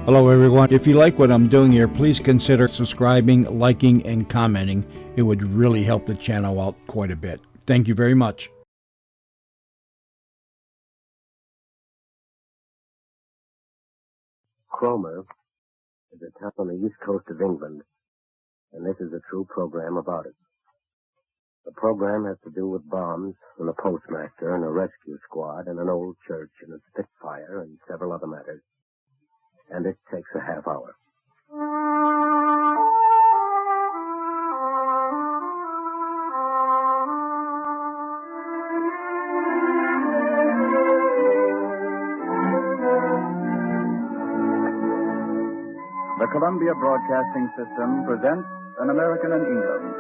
Hello, everyone. If you like what I'm doing here, please consider subscribing, liking, and commenting. It would really help the channel out quite a bit. Thank you very much. Cromer is a town on the east coast of England, and this is a true program about it. The program has to do with bombs and a postmaster and a rescue squad and an old church and a Spitfire and several other matters. And it takes a half hour. The Columbia Broadcasting System presents An American in England,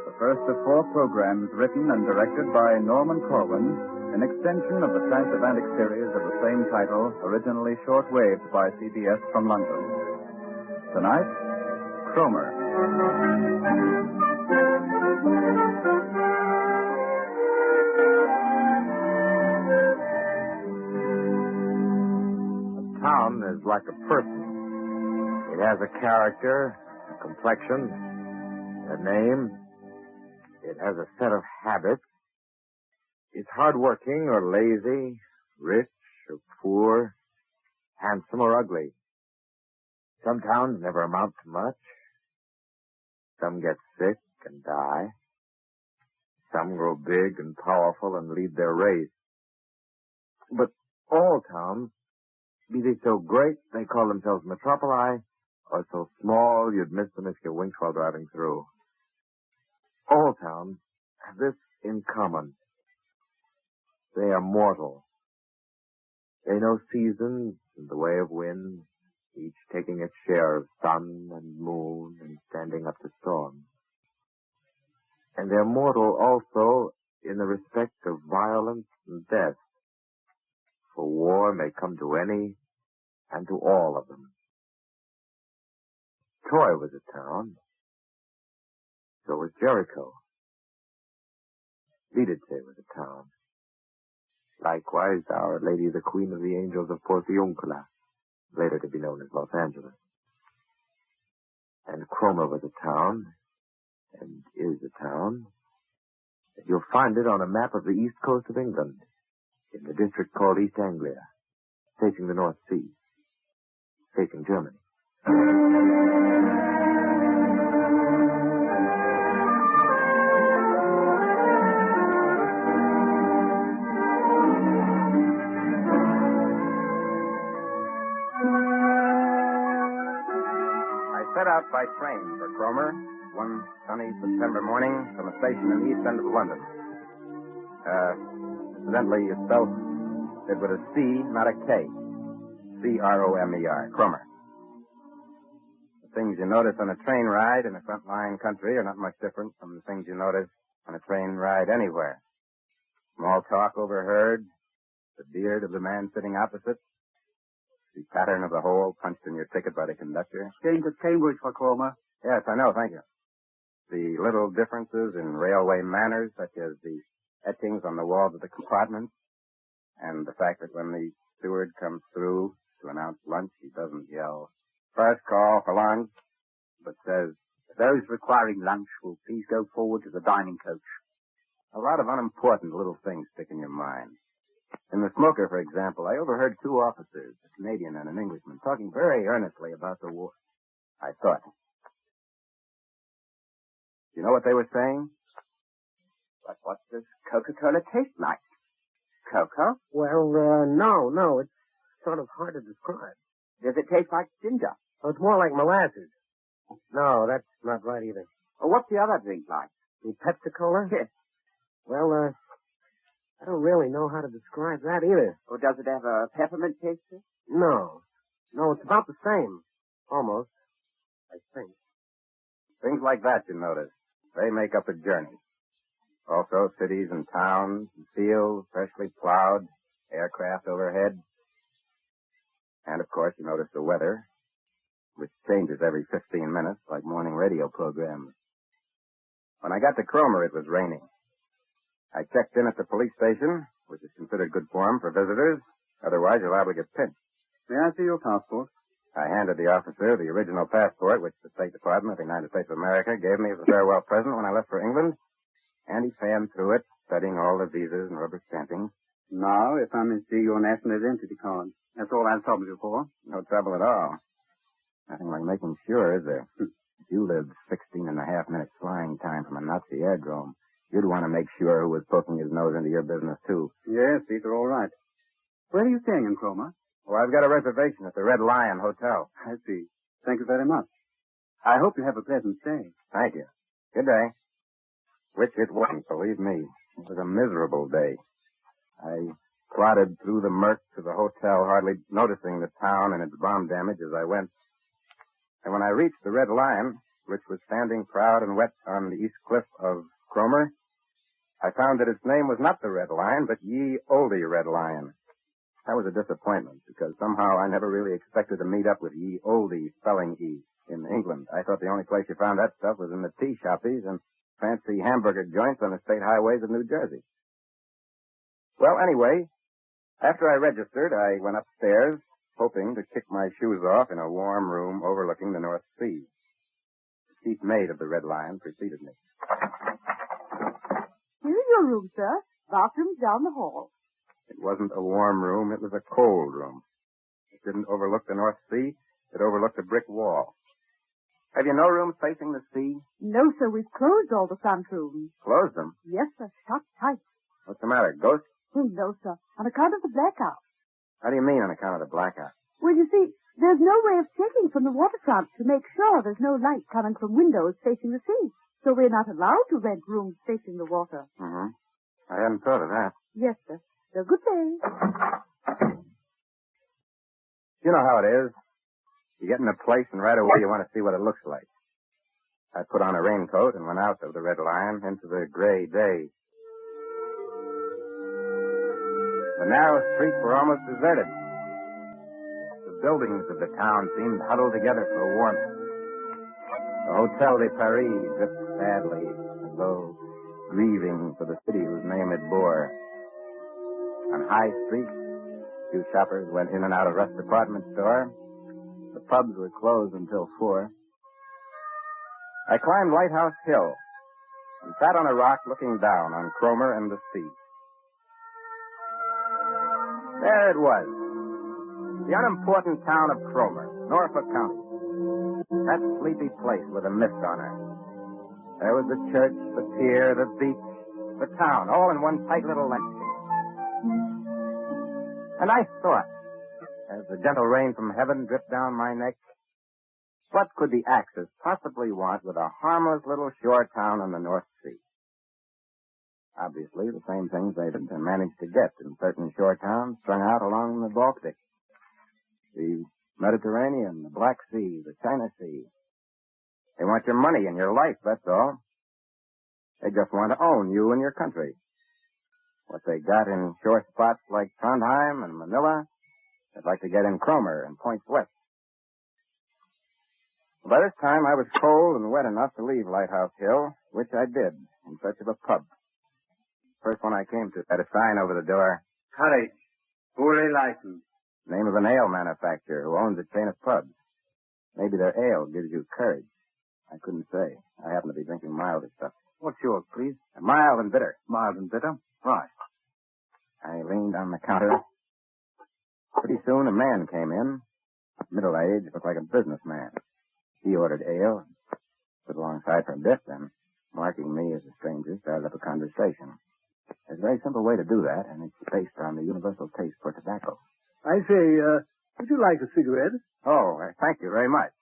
the first of 4 programs written and directed by Norman Corwin, an extension of the transatlantic series of the same title, originally shortwaved by CBS from London. Tonight, Cromer. A town is like a person. It has a character, a complexion, a name. It has a set of habits. It's hardworking or lazy, rich or poor, handsome or ugly. Some towns never amount to much. Some get sick and die. Some grow big and powerful and lead their race. But all towns, be they so great they call themselves metropoli, or so small you'd miss them if you winked while driving through. All towns have this in common. They are mortal. They know seasons and the way of wind, each taking its share of sun and moon and standing up to storms. And they're mortal also in the respect of violence and death, for war may come to any and to all of them. Troy was a town. So was Jericho. Lidice was a town. Likewise, Our Lady, the Queen of the Angels of Porciuncula, later to be known as Los Angeles. And Cromer was a town, and is a town. And you'll find it on a map of the east coast of England, in the district called East Anglia, facing the North Sea, facing Germany. Set out by train for Cromer one sunny September morning from a station in the east end of London. Incidentally, you spelled it with a C, not a K. C-R-O-M-E-R, Cromer. The things you notice on a train ride in a front-line country are not much different from the things you notice on a train ride anywhere. Small talk overheard, the beard of the man sitting opposite, the pattern of the hole punched in your ticket by the conductor. Change at Cambridge for Cromer. Yes, I know, thank you. The little differences in railway manners, such as the etchings on the walls of the compartments, and the fact that when the steward comes through to announce lunch, he doesn't yell, "First call for lunch," but says, "Those requiring lunch will please go forward to the dining coach." A lot of unimportant little things stick in your mind. In the smoker, for example, I overheard 2 officers, a Canadian and an Englishman, talking very earnestly about the war. I thought. You know what they were saying? But what does Coca-Cola taste like? Cocoa? Well, no. It's sort of hard to describe. Does it taste like ginger? Oh, it's more like molasses. No, that's not right either. Or what's the other drink like? The Pepsi-Cola? Yes. Well, I don't really know how to describe that either. Or does it have a peppermint taste to it? No, it's about the same. Almost, I think. Things like that, you notice. They make up a journey. Also, cities and towns, and fields, freshly plowed, aircraft overhead. And, of course, you notice the weather, which changes every 15 minutes, like morning radio programs. When I got to Cromer, it was raining. I checked in at the police station, which is considered good form for visitors. Otherwise, you're liable to get pinched. May I see your passport? I handed the officer the original passport, which the State Department of the United States of America gave me as a farewell present when I left for England, and he fanned through it, studying all the visas and rubber stampings. Now, if I may see your national identity card. That's all I've troubled you for. No trouble at all. Nothing like making sure, is there? If you lived 16.5 minutes flying time from a Nazi airdrome, you'd want to make sure who was poking his nose into your business, too. Yes, these are all right. Where are you staying in Cromer? Well, I've got a reservation at the Red Lion Hotel. I see. Thank you very much. I hope you have a pleasant stay. Thank you. Good day. Which it wasn't, believe me. It was a miserable day. I plodded through the murk to the hotel, hardly noticing the town and its bomb damage as I went. And when I reached the Red Lion, which was standing proud and wet on the east cliff of Cromer, I found that its name was not the Red Lion, but Ye Olde Red Lion. That was a disappointment, because somehow I never really expected to meet up with Ye Olde, spelling E, in England. I thought the only place you found that stuff was in the tea shoppies and fancy hamburger joints on the state highways of New Jersey. Well, anyway, after I registered, I went upstairs, hoping to kick my shoes off in a warm room overlooking the North Sea. The chief maid of the Red Lion preceded me. Here's your room, sir. Bathroom's down the hall. It wasn't a warm room, it was a cold room. It didn't overlook the North Sea, it overlooked a brick wall. Have you no rooms facing the sea? No, sir, we've closed all the front rooms. Closed them? Yes, sir, shut tight. What's the matter, ghost? No, sir, on account of the blackout. How do you mean on account of the blackout? Well, you see, there's no way of checking from the waterfront to make sure there's no light coming from windows facing the sea. So we're not allowed to rent rooms facing the water. Mm-hmm. I hadn't thought of that. Yes, sir. So good day. You know how it is. You get in a place and right away you want to see what it looks like. I put on a raincoat and went out of the Red Lion into the gray day. The narrow streets were almost deserted. The buildings of the town seemed huddled together for warmth. The Hotel de Paris dripped sadly, as though grieving for the city whose name it bore. On High Street, few shoppers went in and out of Russ Department Store. The pubs were closed until 4. I climbed Lighthouse Hill and sat on a rock looking down on Cromer and the sea. There it was, the unimportant town of Cromer, Norfolk County. That sleepy place with a mist on her. There was the church, the pier, the beach, the town, all in one tight little landscape. And I thought, as the gentle rain from heaven dripped down my neck, what could the Axis possibly want with a harmless little shore town on the North Sea? Obviously, the same things they'd managed to get in certain shore towns strung out along the Baltic. The Mediterranean, the Black Sea, the China Sea. They want your money and your life, that's all. They just want to own you and your country. What they got in shore spots like Trondheim and Manila, they'd like to get in Cromer and points west. By this time, I was cold and wet enough to leave Lighthouse Hill, which I did, in search of a pub. First one I came to had a sign over the door. Courage. Fully licensed. Name of an ale manufacturer who owns a chain of pubs. Maybe their ale gives you courage. I couldn't say. I happen to be drinking milder stuff. What's yours, please? Mild and bitter. Mild and bitter? Right. I leaned on the counter. Pretty soon a man came in. Middle-aged, looked like a businessman. He ordered ale, stood alongside for a bit, then, marking me as a stranger, started up a conversation. There's a very simple way to do that, and it's based on the universal taste for tobacco. I say, would you like a cigarette? Oh, thank you very much.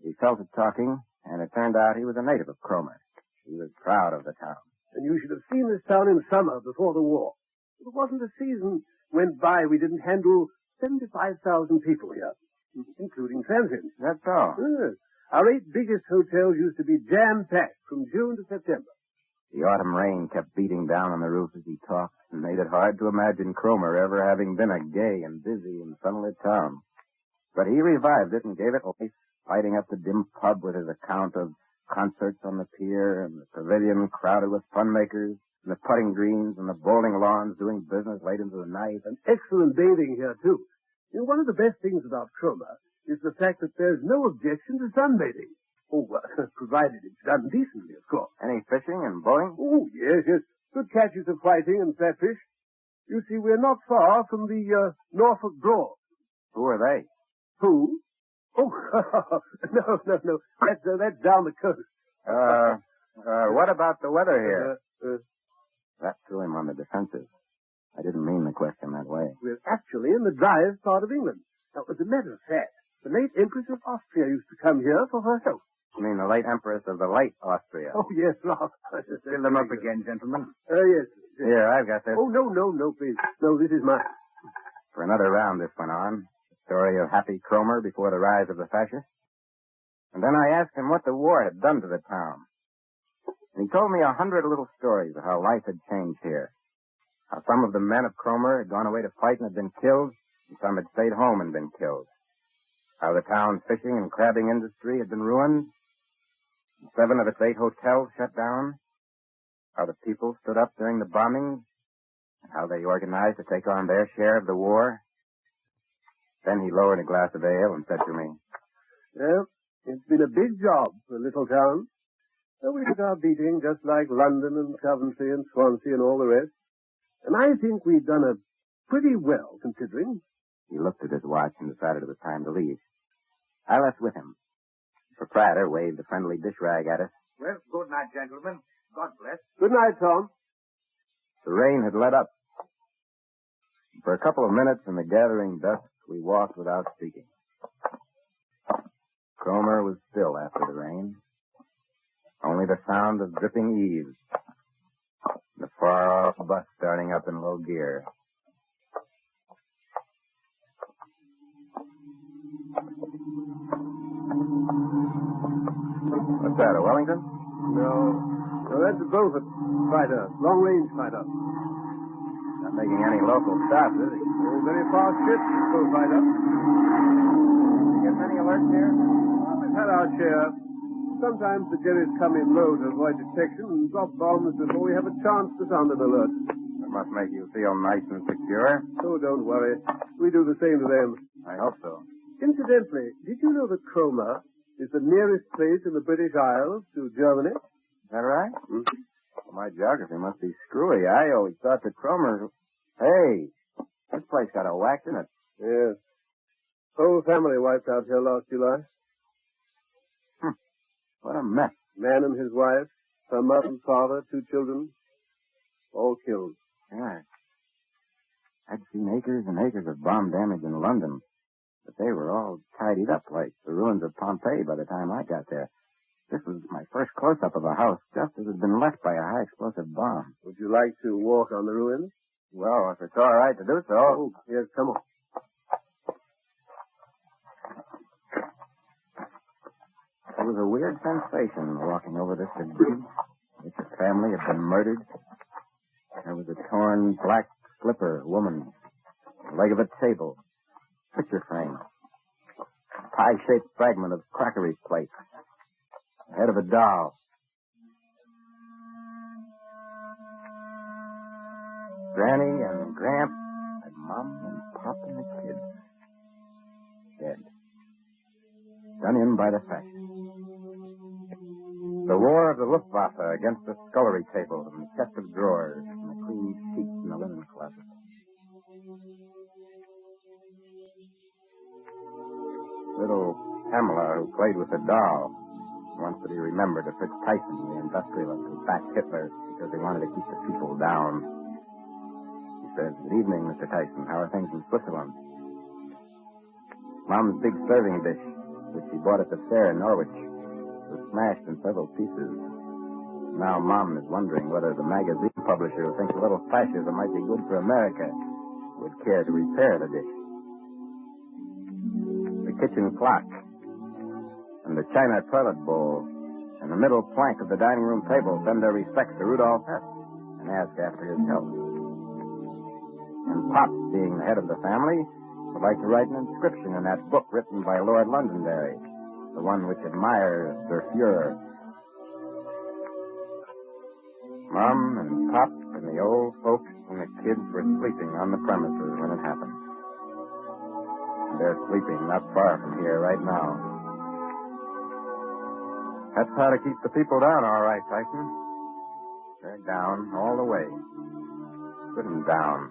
He fell to talking, and it turned out he was a native of Cromer. He was proud of the town. And you should have seen this town in summer before the war. It wasn't a season went by we didn't handle 75,000 people here, including transients. That's all. Yes. Our 8 biggest hotels used to be jam-packed from June to September. The autumn rain kept beating down on the roof as he talked and made it hard to imagine Cromer ever having been a gay and busy and sunlit town. But he revived it and gave it life, lighting up the dim pub with his account of concerts on the pier and the pavilion crowded with funmakers and the putting greens and the bowling lawns doing business late into the night. And excellent bathing here, too. One of the best things about Cromer is the fact that there's no objection to sunbathing. Oh, provided it's done decently, of course. Any fishing and boating? Oh, yes, yes. Good catches of whiting and flatfish. You see, we're not far from the Norfolk Broad. Who are they? Who? Oh, no. That's down the coast. What about the weather here? That threw him on the defensive. I didn't mean the question that way. We're actually in the driest part of England. Now, as a matter of fact, the late Empress of Austria used to come here for her health. You mean the late Empress of the late Austria? Oh, yes, Ralph. Fill them up again, gentlemen. Yes. Here, I've got this. Oh, no, please. No, this is mine. For another round, this went on. The story of happy Cromer before the rise of the fascists. And then I asked him what the war had done to the town. And he told me 100 little stories of how life had changed here. How some of the men of Cromer had gone away to fight and had been killed, and some had stayed home and been killed. How the town's fishing and crabbing industry had been ruined, and 7 of its 8 hotels shut down. How the people stood up during the bombing, and how they organized to take on their share of the war. Then he lowered a glass of ale and said to me, Well, it's been a big job for a little town. So we took our beating just like London and Coventry and Swansea and all the rest. And I think we've done a pretty well, considering. He looked at his watch and decided it was time to leave. I left with him. The proprietor waved a friendly dish rag at us. Well, good night, gentlemen. God bless. Good night, Tom. The rain had let up. For a couple of minutes in the gathering dusk, we walked without speaking. Cromer was still after the rain. Only the sound of dripping eaves. The far-off bus starting up in low gear. What's that, a Wellington? No, that's a Beaufort fighter, long-range fighter. Not making any local stops, is he? Oh, very fast ship, fighter. You get many alerts here? Well, we've had our share. Sometimes the Jerrys come in low to avoid detection and drop bombs before we have a chance to sound an alert. That must make you feel nice and secure. Oh, don't worry. We do the same to them. I hope so. Incidentally, did you know that Cromer is the nearest place in the British Isles to Germany? Is that right? Mm-hmm. Well, my geography must be screwy. I always thought that Cromer... Hey, this place got a whack in it. Yes. Whole family wiped out here last July. What a mess. Man and his wife, her mother and father, 2 children, all killed. Yeah. I'd seen acres and acres of bomb damage in London, but they were all tidied up like the ruins of Pompeii by the time I got there. This was my first close-up of a house, just as it had been left by a high-explosive bomb. Would you like to walk on the ruins? Well, if it's all right to do so. Oh, yes, come on. It was a weird sensation walking over this debris. Which a family had been murdered. There was a torn black slipper woman, the leg of a table, picture frame, a pie-shaped fragment of crockery plate, the head of a doll. Granny and Gramp and Mom and Pop and the kids. Dead. Done in by the fascists. The war of the Luftwaffe against the scullery table and the chest of drawers and the clean sheets in the linen closet. Little Pamela, who played with the doll, wants to be remembered to Fritz Tyson, the industrialist who backed Hitler because he wanted to keep the people down. He says, "Good evening, Mr. Tyson. How are things in Switzerland?" Mom's big serving dish, which she bought at the fair in Norwich, was smashed in several pieces. Now Mom is wondering whether the magazine publisher who thinks a little fascism might be good for America would care to repair the dish. The kitchen clock and the china toilet bowl and the middle plank of the dining room table send their respects to Rudolph Hess and ask after his health. And Pop, being the head of the family, would like to write an inscription in that book written by Lord Londonderry, the one which admires Der Fuhrer. Mom and Pop and the old folks and the kids were sleeping on the premises when it happened. They're sleeping not far from here right now. That's how to keep the people down, all right, Tyson. They're down all the way. Good and down.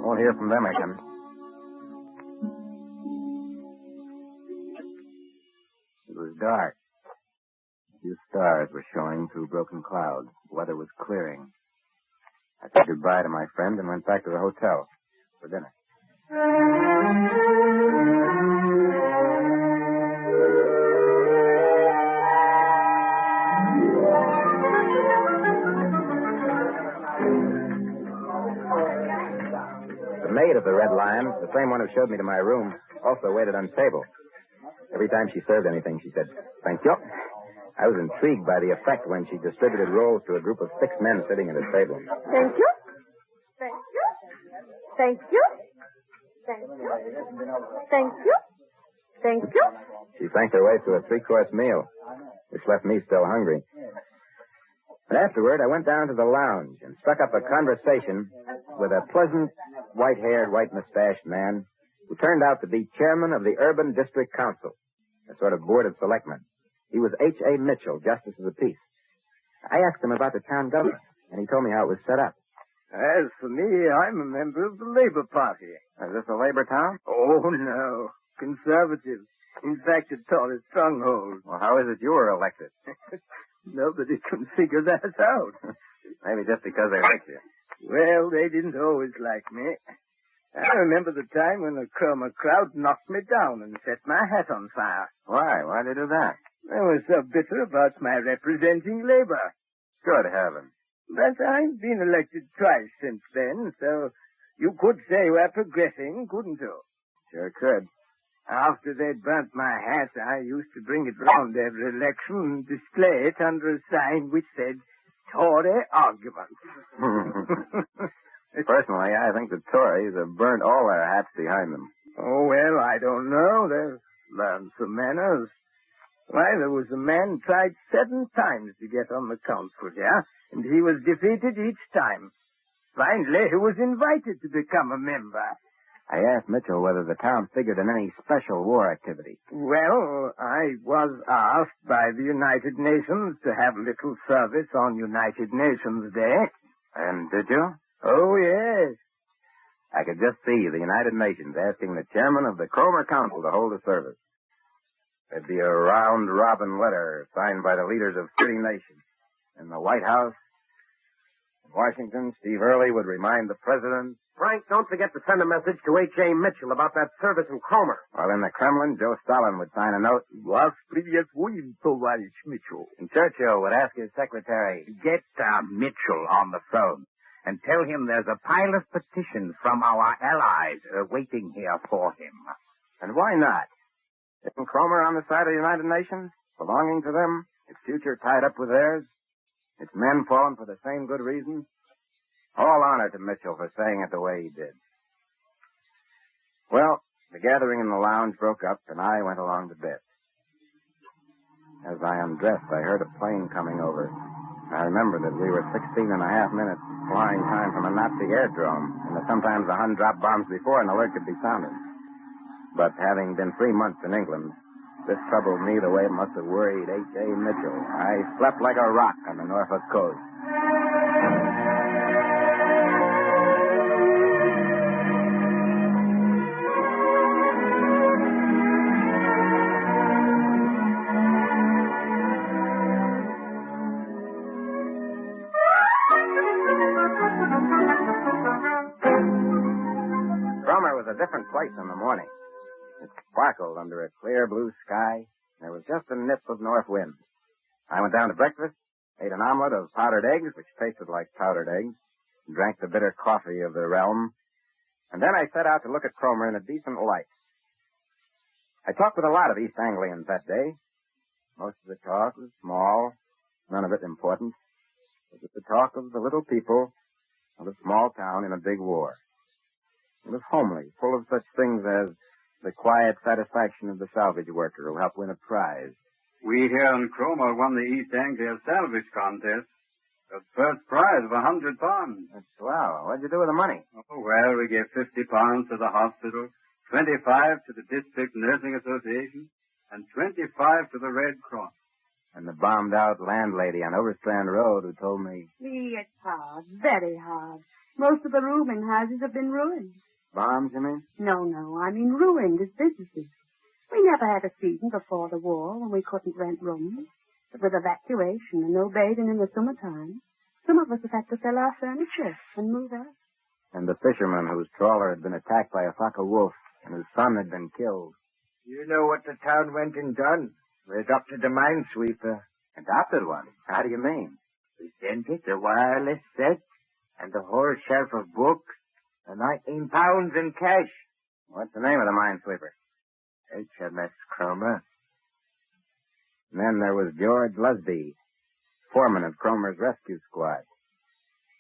Won't hear from them again. It was dark. A few stars were showing through broken clouds. The weather was clearing. I said goodbye to my friend and went back to the hotel for dinner. The maid of the Red Lion, the same one who showed me to my room, also waited on table. Every time she served anything, she said, "Thank you." I was intrigued by the effect when she distributed rolls to a group of 6 men sitting at a table. Thank you. Thank you. Thank you. Thank you. Thank you. Thank you. She thanked her way through a 3-course meal, which left me still hungry. And afterward, I went down to the lounge and struck up a conversation with a pleasant, white-haired, white-mustached man who turned out to be chairman of the Urban District Council, a sort of board of selectmen. He was H.A. Mitchell, Justice of the Peace. I asked him about the town government, and he told me how it was set up. As for me, I'm a member of the Labor Party. Is this a labor town? Oh, no. Conservative. In fact, a Tory stronghold. Well, how is it you were elected? Nobody can figure that out. Maybe just because they like you. Well, they didn't always like me. I remember the time when the Cromer crowd knocked me down and set my hat on fire. Why? Why'd they do that? They were so bitter about my representing Labor. Good heavens. But I've been elected twice since then, so you could say we're progressing, couldn't you? Sure could. After they'd burnt my hat, I used to bring it round every election and display it under a sign which said, Tory Argument. Personally, I think the Tories have burnt all their hats behind them. Oh, well, I don't know. They've learned some manners. Why, there was a man tried 7 times to get on the council here, and he was defeated each time. Finally, he was invited to become a member. I asked Mitchell whether the town figured in any special war activity. Well, I was asked by the United Nations to have little service on United Nations Day. And did you? Oh, yes. I could just see the United Nations asking the chairman of the Cromer Council to hold a service. There'd be a round-robin letter signed by the leaders of 30 nations. In the White House, in Washington, Steve Early would remind the president. Frank, don't forget to send a message to H.A. Mitchell about that service in Cromer. While in the Kremlin, Joe Stalin would sign a note. Вас приветствуем, товарищ Mitchell. And Churchill would ask his secretary. Get Mitchell on the phone and tell him there's a pile of petitions from our allies waiting here for him. And why not? Isn't Cromer on the side of the United Nations, belonging to them, its future tied up with theirs, its men fallen for the same good reasons? All honor to Mitchell for saying it the way he did. Well, the gathering in the lounge broke up, and I went along to bed. As I undressed, I heard a plane coming over. I remembered that we were 16 and a half minutes flying time from a Nazi airdrome, and that sometimes the Hun dropped bombs before an alert could be sounded. But having been 3 months in England, this troubled me the way it must have worried H.A. Mitchell. I slept like a rock on the Norfolk coast. Cromer was a different place in the morning. It sparkled under a clear blue sky. There was just a nip of north wind. I went down to breakfast, ate an omelet of powdered eggs, which tasted like powdered eggs, and drank the bitter coffee of the realm. And then I set out to look at Cromer in a decent light. I talked with a lot of East Anglians that day. Most of the talk was small, none of it important. It was the talk of the little people of a small town in a big war. It was homely, full of such things as the quiet satisfaction of the salvage worker who helped win a prize. We here in Cromer won the East Anglia Salvage Contest. The first prize of £100. That's swell. What'd you do with the money? Oh, well, we gave £50 to the hospital, 25 to the District Nursing Association, and 25 to the Red Cross. And the bombed-out landlady on Overstrand Road who told me... It's hard, very hard. Most of the rooming houses have been ruined. Bombs, you mean? No, I mean ruined as businesses. We never had a season before the war when we couldn't rent rooms. But with evacuation and no bathing in the summertime, some of us have had to sell our furniture and move out. And the fisherman whose trawler had been attacked by a flock of wolves and whose son had been killed. You know what the town went and done? We adopted a minesweeper. Adopted one? How do you mean? We sent it a wireless set and a whole shelf of books and 19 pounds in cash. What's the name of the minesweeper? HMS Cromer. And then there was George Lusby, foreman of Cromer's rescue squad.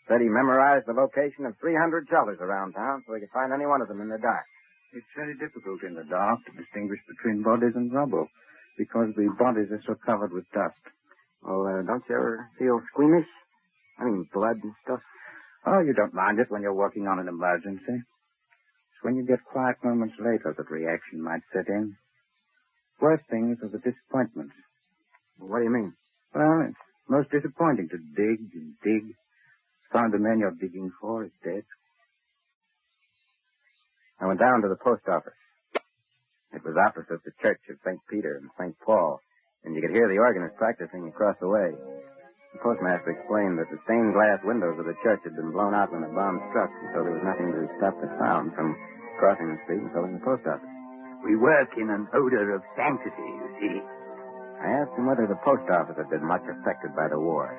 Said he memorized the location of 300 shelters around town so he could find any one of them in the dark. It's very difficult in the dark to distinguish between bodies and rubble because the bodies are so covered with dust. Well, don't you ever feel squeamish? I mean, blood and stuff. Oh, you don't mind it when you're working on an emergency. It's when you get quiet moments later that reaction might set in. Worst things are the disappointments. What do you mean? Well, it's most disappointing to dig and dig. Find the man you're digging for is dead. I went down to the post office. It was opposite the church of St. Peter and St. Paul, and you could hear the organist practicing across the way. The postmaster explained that the stained glass windows of the church had been blown out when the bomb struck, and so there was nothing to stop the sound from crossing the street and filling the post office. We work in an odor of sanctity, you see. I asked him whether the post office had been much affected by the war.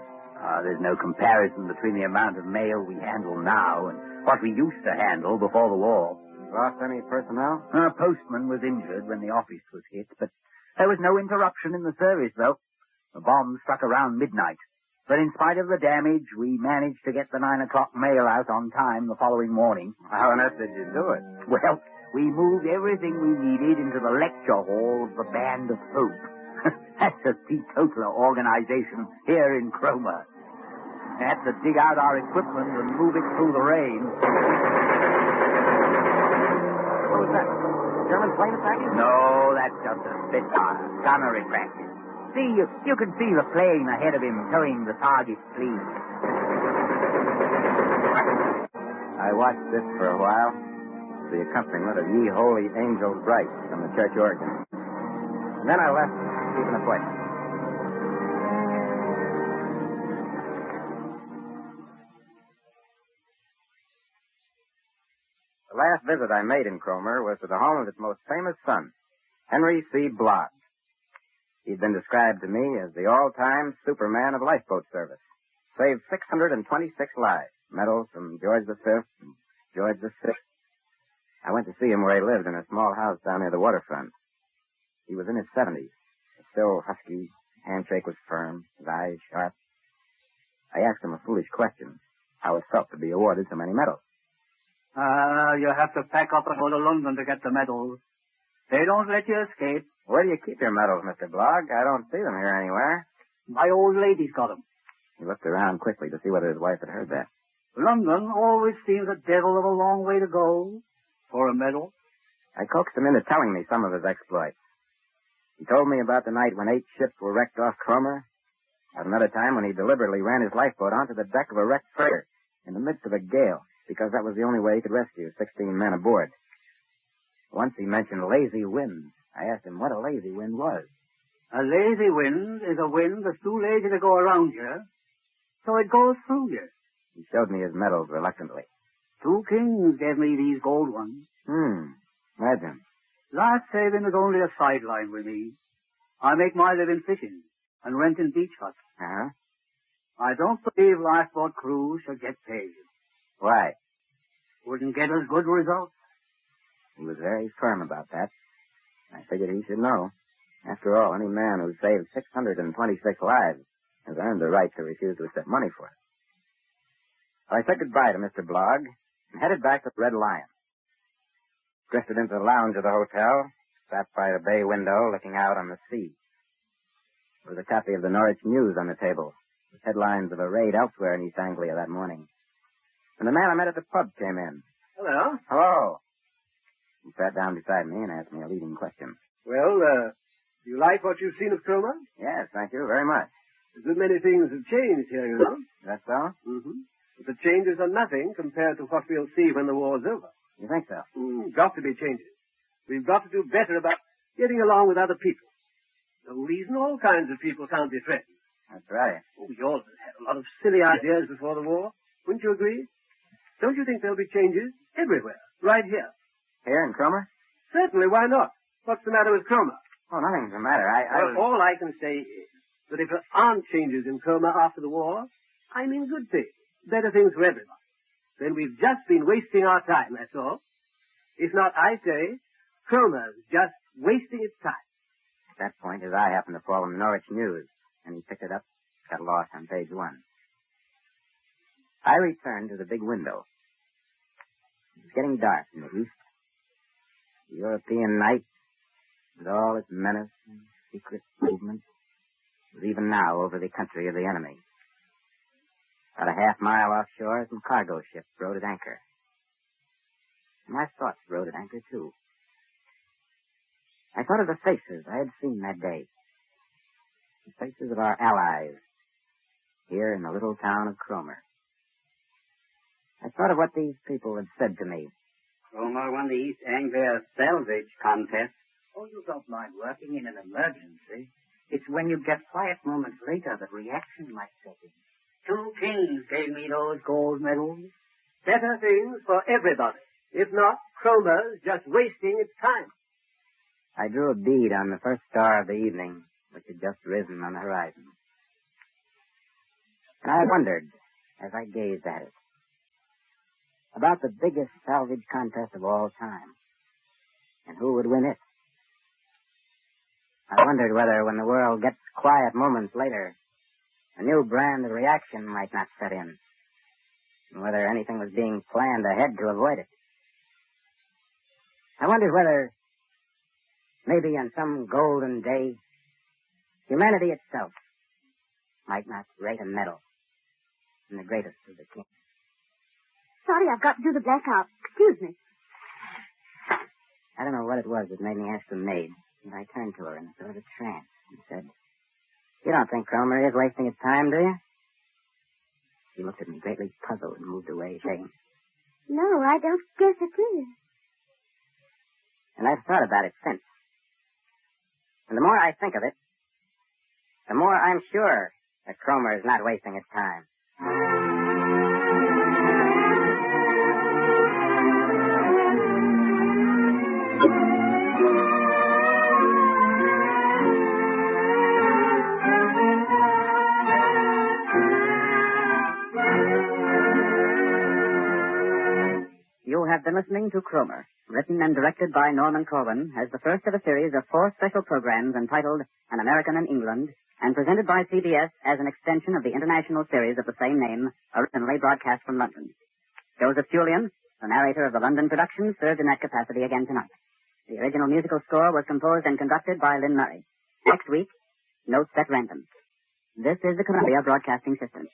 There's no comparison between the amount of mail we handle now and what we used to handle before the war. Lost any personnel? Our postman was injured when the office was hit, but there was no interruption in the service, though. The bomb struck around midnight. But in spite of the damage, we managed to get the 9 o'clock mail out on time the following morning. How on earth did you do it? Well, we moved everything we needed into the lecture hall of the Band of Hope. That's a teetotaler organization here in Cromer. We had to dig out our equipment and move it through the rain. What was that? German plane attacking? No, that's just a Spitfire. Gunnery practice. See, you can see the plane ahead of him towing the target clean. I watched this for a while. The accompaniment of Ye Holy Angels Bright from the church organ. And then I left, keeping a place. The last visit I made in Cromer was to the home of its most famous son, Henry C. Blogg. He'd been described to me as the all-time Superman of lifeboat service. Saved 626 lives. Medals from George V. and George VI. I went to see him where he lived in a small house down near the waterfront. He was in his 70s. Still husky. Handshake was firm. His eyes sharp. I asked him a foolish question. How it felt to be awarded so many medals. You have to pack up and go to London to get the medals. They don't let you escape. Where do you keep your medals, Mr. Blogg? I don't see them here anywhere. My old lady's got 'em. He looked around quickly to see whether his wife had heard that. London always seems a devil of a long way to go for a medal. I coaxed him into telling me some of his exploits. He told me about the night when 8 ships were wrecked off Cromer. At another time when he deliberately ran his lifeboat onto the deck of a wrecked freighter in the midst of a gale because that was the only way he could rescue 16 men aboard. Once he mentioned lazy winds. I asked him what a lazy wind was. A lazy wind is a wind that's too lazy to go around you, so it goes through you. He showed me his medals reluctantly. 2 kings gave me these gold ones. Imagine. Last saving is only a sideline with me. I make my living fishing and renting beach huts. Uh-huh. I don't believe lifeboat crews should get paid. Why? Wouldn't get as good results. He was very firm about that. I figured he should know. After all, any man who saved 626 lives has earned the right to refuse to accept money for it. I said goodbye to Mr. Blogg and headed back to the Red Lion. Drifted into the lounge of the hotel, sat by the bay window looking out on the sea. There was a copy of the Norwich News on the table, with headlines of a raid elsewhere in East Anglia that morning. And the man I met at the pub came in. Hello. Hello. He sat down beside me and asked me a leading question. Well, do you like what you've seen of Cromer? Yes, thank you very much. A good many things have changed here, you know. That's so? Mm-hmm. But the changes are nothing compared to what we'll see when the war's over. You think so? Got to be changes. We've got to do better about getting along with other people. No reason all kinds of people can't be friends. That's right. Oh, we all had a lot of silly ideas before the war. Wouldn't you agree? Don't you think there'll be changes everywhere, right here? Here in Cromer? Certainly, why not? What's the matter with Cromer? Oh, nothing's the matter. Well, all I can say is that if there aren't changes in Cromer after the war, I mean good things, better things for everyone, then we've just been wasting our time, that's all. If not, I say, Cromer's just wasting its time. At that point, his eye happened to fall on the Norwich News, and he picked it up, got lost on page 1. I returned to the big window. It was getting dark in the east. The European night, with all its menace and secret movement, was even now over the country of the enemy. About a half-mile offshore, some cargo ships rode at anchor. My thoughts rode at anchor, too. I thought of the faces I had seen that day. The faces of our allies here in the little town of Cromer. I thought of what these people had said to me. Cromer won the East Anglia salvage contest. Oh, you don't mind working in an emergency. It's when you get quiet moments later that reaction might set in. 2 kings gave me those gold medals. Better things for everybody. If not, Cromer's just wasting its time. I drew a bead on the first star of the evening, which had just risen on the horizon. And I wondered, as I gazed at it, about the biggest salvage contest of all time, and who would win it. I wondered whether, when the world gets quiet moments later, a new brand of reaction might not set in, and whether anything was being planned ahead to avoid it. I wondered whether, maybe on some golden day, humanity itself might not rate a medal in the greatest of the kings. Sorry, I've got to do the blackout. Excuse me. I don't know what it was that made me ask the maid, but I turned to her in a sort of a trance and said, "You don't think Cromer is wasting his time, do you?" She looked at me greatly puzzled and moved away, saying, No, I don't guess it is. and I've thought about it since. And the more I think of it, the more I'm sure that Cromer is not wasting his time. You have been listening to Cromer, written and directed by Norman Corwin, as the first of a series of 4 special programs entitled An American in England, and presented by CBS as an extension of the international series of the same name, originally broadcast from London. Joseph Julian, the narrator of the London production, served in that capacity again tonight. The original musical score was composed and conducted by Lynn Murray. Next week, notes at random. This is the Columbia Broadcasting System.